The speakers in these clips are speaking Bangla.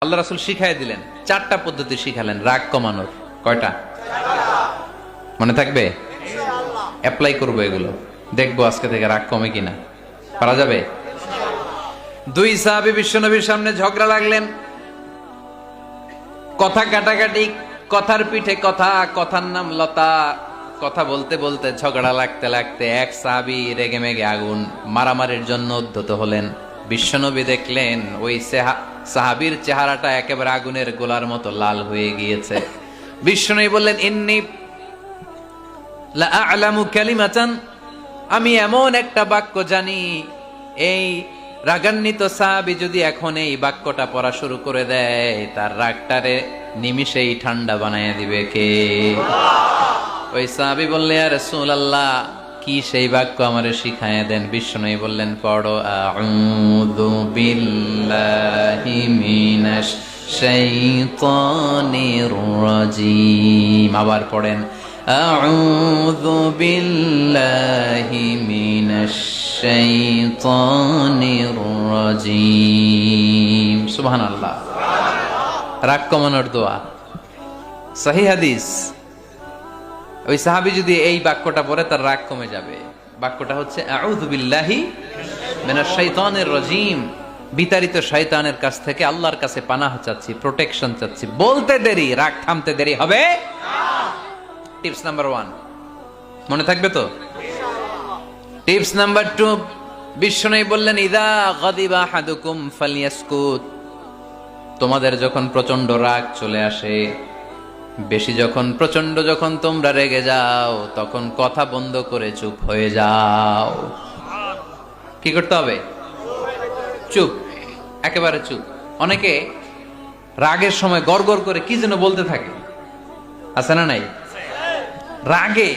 আল্লাহ রাসূল শিখাই দিলেন, 4টা পদ্ধতি শিখালেন রাগ কমানোর। কয়টা মনে থাকবে? অ্যাপ্লাই করবো এগুলো, দেখবো আজকে থেকে রাগ কমে কিনা। পারা যাবে? 2 সাহাবী বিশ্বনবীর সামনে ঝগড়া লাগলেন, কথা কাটাকাটি, কথার পিঠে কথা, কথার নাম লতা। কথা বলতে বলতে ঝগড়া লাগতে লাগতে এক সাহাবী রেগে মেগে আগুন, মারামারির জন্য উদ্যত হলেন। বিশ্বনবী দেখলেন ওই সাহাবীর চেহারাটা একেবারে আগুনের গোলার মতো লাল হয়ে গিয়েছে। বিশ্বনবী বললেন, ইন্নী লা আ'লামু কালিমাতান, আমি এমন একটা বাক্য জানি, এই রাগান্বিত সাহাবী যদি এখন এই বাক্যটা পড়া শুরু করে দেয়, তার রাগটারে নিমিষেই ঠান্ডা বানায় দিবে কে? ওই সাহাবী বললেন, ইয়া রাসূলুল্লাহ, কি সেই বাক্য আমারে শিখায়া দেন। বিশ্বনবী বললেন, পড়ো, আউযু বিল্লাহি মিনাশ শাইতানির রাজীম। আবার পড়েন, আউযু বিল্লাহি মিনাশ শাইতানির রাজীম। সুবহানাল্লাহ। রাগ কমানোর দোয়া, সহিহ হাদিস। ওই সাহাবী যদি এই বাক্যটা পড়ে তার রাগ কমে যাবে। বাক্যটা হচ্ছে আউযু বিল্লাহি মিনাশ শাইতানির রাজীম। বিতাড়িত শয়তানের কাছ থেকে আল্লাহর কাছে পানাহ চাচ্ছি, প্রোটেকশন চাচ্ছি। বলতে দেরি, রাগ থামতে দেরি হবে না। টিপস নাম্বার 1 মনে থাকবে তো? টিপস নাম্বার 2, বিশ্বনবী বললেন, ইযা গাদিবা আহাদুকুম ফালইয়াসকুত। তোমাদের যখন প্রচন্ড রাগ চলে আসে, বেশি যখন, প্রচন্ড যখন তোমরা রেগে যাও, তখন কথা বন্ধ করে চুপ হয়ে যাও। কি করতে হবে? চুপ, একেবারে চুপ। অনেকে রাগের সময় গড়গড় করে কি যেন বলতে থাকে, আছে না নাই? রাগে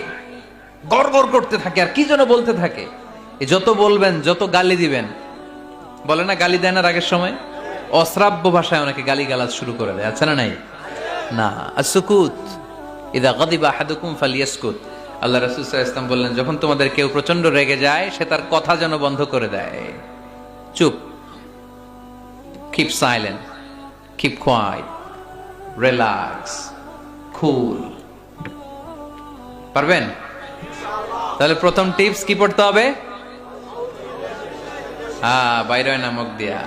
গড়গড় করতে থাকে আর কি যেন বলতে থাকে। যত বলবেন, যত গালি দিবেন, বলে না গালি দেয় না রাগের সময়, অশ্রাব্য ভাষায় অনেকে গালি গালাজ শুরু করে দেয়, আছে না নাই? না, আসুকুত, ইদা গাদিবা আহাদুকুম ফালিয়াসকুত। আল্লাহ রাসূল সাল্লাল্লাহু আলাইহি ওয়াসাল্লাম বললেন, যখন তোমাদের কেউ প্রচন্ড রেগে যায়, সে তার কথা যেন বন্ধ করে দেয়। চুপ, keep silent, keep quiet, relax, cool. পারবেন? তাহলে প্রথম টিপস কি পড়তে হবে? বাইরে নামক দিয়া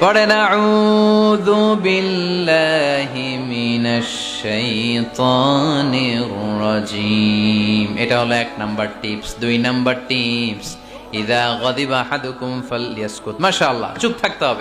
পড়েন, আউযু বিল্লাহি মিনাশ শাইতানির রাজীম। এটা হলো 1 নাম্বার টিপস। 2 নাম্বার টিপস, ইযা গাদিবা আহাদুকুম ফালইয়াসকুত। মাশাআল্লাহ, চুপ থাকতে হবে।